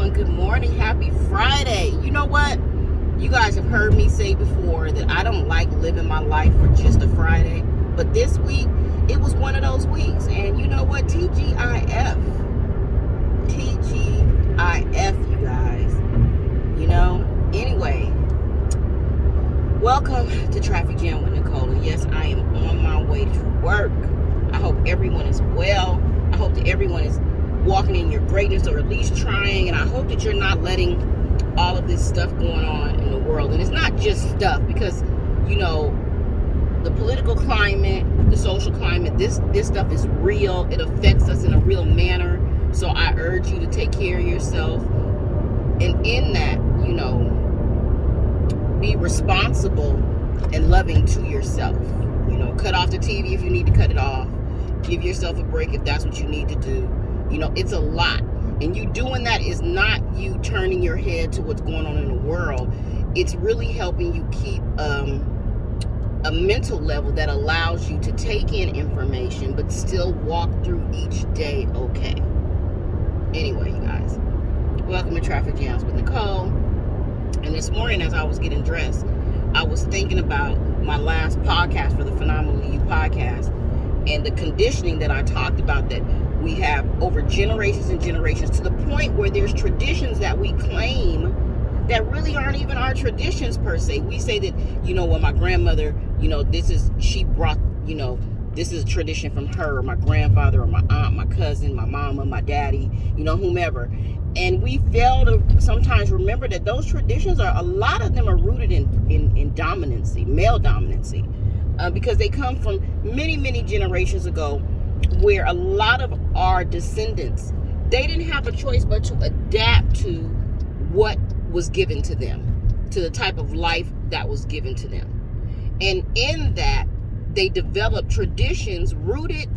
everyone. Good morning. Happy Friday. You know what? You guys have heard me say before that I don't like living my life for just a Friday. But this week, it was one of those weeks. And you know what? TGIF. TGIF, you guys. You know? Anyway, welcome to Traffic Jam with Nicole. And yes, I am on my way to work. I hope everyone is well. I hope that everyone is walking in your greatness, or at least trying, and I hope that you're not letting all of this stuff going on in the world. And it's not just stuff, because you know the political climate, the social climate, this stuff is real. It affects us in a real manner. So I urge you to take care of yourself, and in that, you know, be responsible and loving to yourself. You know, cut off the TV if you need to cut it off. Give yourself a break if that's what you need to do. You know, it's a lot. And you doing that is not you turning your head to what's going on in the world. It's really helping you keep a mental level that allows you to take in information but still walk through each day okay. Anyway, you guys, welcome to Traffic Jams with Nicole. And this morning, as I was getting dressed, I was thinking about my last podcast for the Phenomenally You podcast and the conditioning that I talked about that we have over generations and generations, to the point where there's traditions that we claim that really aren't even our traditions per se. We say that, you know, well, my grandmother, you know, she brought, you know, this is a tradition from her, or my grandfather, or my aunt, my cousin, my mama, my daddy, you know, whomever. And we fail to sometimes remember that those traditions a lot of them are rooted in dominancy, male dominancy, because they come from many, many generations ago, where a lot of our descendants, they didn't have a choice but to adapt to what was given to them, to the type of life that was given to them. And in that, they developed traditions rooted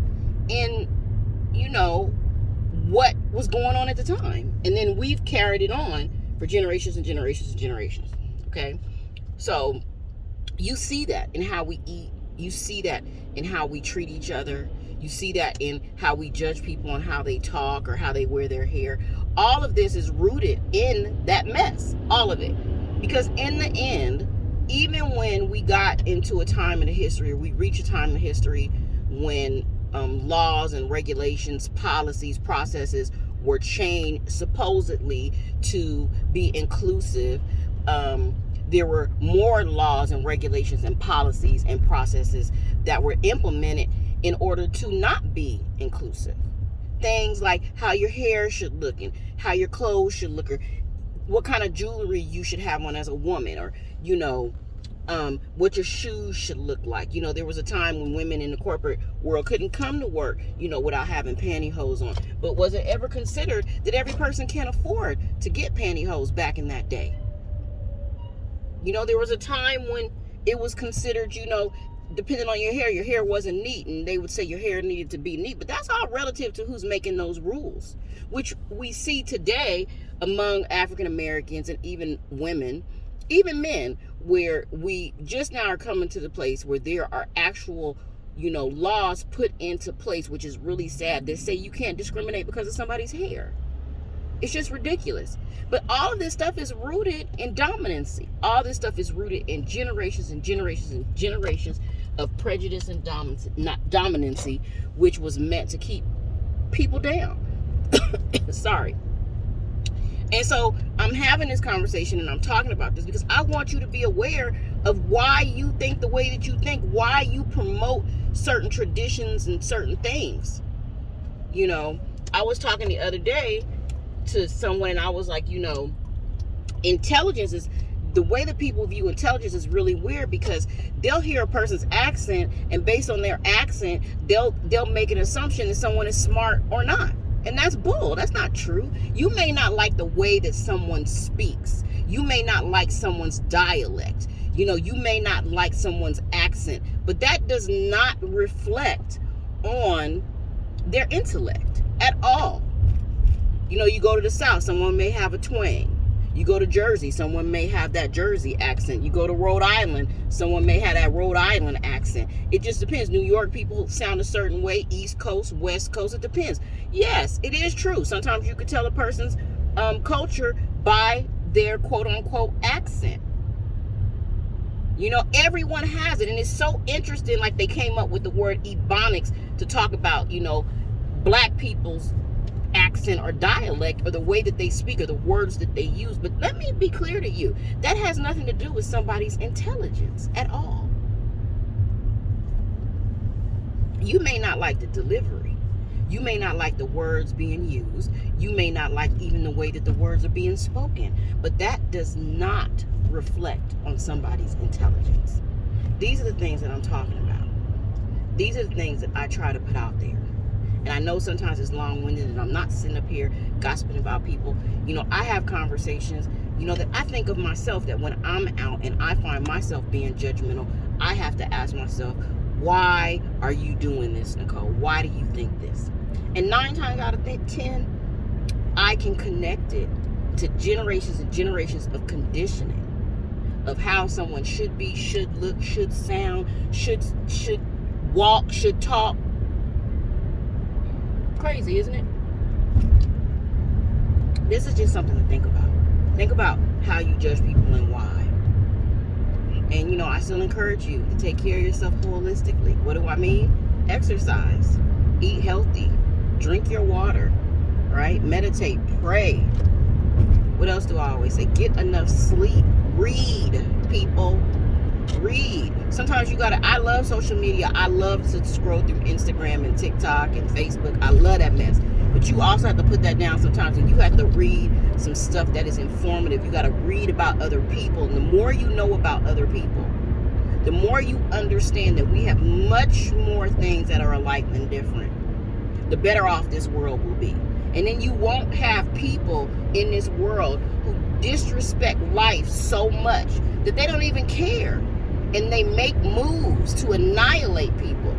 in, you know, what was going on at the time. And then we've carried it on for generations and generations and generations. Okay? So you see that in how we eat. You see that in how we treat each other. You see that in how we judge people on how they talk or how they wear their hair. All of this is rooted in that mess. All of it. Because in the end, even when we got into a time in the history, or we reach a time in history when laws and regulations, policies, processes were changed supposedly to be inclusive, there were more laws and regulations and policies and processes that were implemented in order to not be inclusive. Things like how your hair should look, and how your clothes should look, or what kind of jewelry you should have on as a woman, or, you know, what your shoes should look like. You know, there was a time when women in the corporate world couldn't come to work, you know, without having pantyhose on. But was it ever considered that every person can't afford to get pantyhose back in that day? You know, there was a time when it was considered, you know, depending on your hair wasn't neat, and they would say your hair needed to be neat. But that's all relative to who's making those rules, which we see today among African Americans and even women, even men, where we just now are coming to the place where there are actual, you know, laws put into place, which is really sad. They say you can't discriminate because of somebody's hair. It's just ridiculous. But all of this stuff is rooted in dominancy. All this stuff is rooted in generations and generations and generations of prejudice and dominancy, which was meant to keep people down. Sorry. And so I'm having this conversation and I'm talking about this because I want you to be aware of why you think the way that you think, why you promote certain traditions and certain things. You know, I was talking the other day to someone, and I was like, you know, intelligence is, the way that people view intelligence is really weird, because they'll hear a person's accent, and based on their accent, they'll make an assumption that someone is smart or not. And that's bull. That's not true. You may not like the way that someone speaks. You may not like someone's dialect. You know, you may not like someone's accent, but that does not reflect on their intellect at all. You know, you go to the South, someone may have a twang. You go to Jersey, someone may have that Jersey accent. You go to Rhode Island, someone may have that Rhode Island accent. It just depends. New York people sound a certain way. East Coast, West Coast, it depends. Yes, it is true. Sometimes you could tell a person's culture by their quote unquote accent. You know, everyone has it, and it's so interesting. Like, they came up with the word ebonics to talk about, you know, black people's accent or dialect, or the way that they speak, or the words that they use. But let me be clear to you, that has nothing to do with somebody's intelligence at all. You may not like the delivery, you may not like the words being used, you may not like even the way that the words are being spoken, but that does not reflect on somebody's intelligence. These are the things that I'm talking about. These are the things that I try to put out there. And I know sometimes it's long-winded, and I'm not sitting up here gossiping about people. You know, I have conversations, you know, that I think of myself, that when I'm out and I find myself being judgmental, I have to ask myself, why are you doing this, Nicole? Why do you think this? And 9 times out of 10, I can connect it to generations and generations of conditioning, of how someone should be, should look, should sound, should walk, should talk. Crazy, isn't it? This is just something to think about. Think about how you judge people and why. And, you know, I still encourage you to take care of yourself holistically. What do I mean? Exercise, eat healthy, drink your water, right? Meditate, pray. What else do I always say? Get enough sleep. Read, people. Read. Sometimes you gotta, I love social media. I love to scroll through Instagram and TikTok and Facebook. I love that mess. But you also have to put that down sometimes, and you have to read some stuff that is informative. You gotta read about other people. And the more you know about other people, the more you understand that we have much more things that are alike than different, the better off this world will be. And then you won't have people in this world who disrespect life so much that they don't even care. And they make moves to annihilate people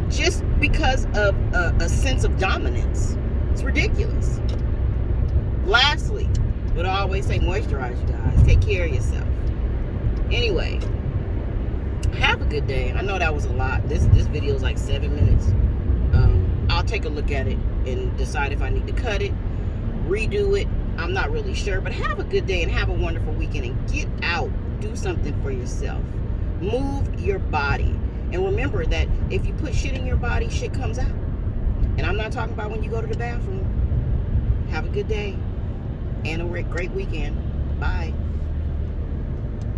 just because of a sense of dominance. It's ridiculous. Lastly, what I always say, moisturize, you guys. Take care of yourself. Anyway, have a good day. I know that was a lot. This video is like 7 minutes. I'll take a look at it and decide if I need to cut it, redo it. I'm not really sure, but have a good day and have a wonderful weekend, and get out. Do something for yourself. Move your body. And remember that if you put shit in your body, shit comes out. And I'm not talking about when you go to the bathroom. Have a good day and a great weekend. Bye.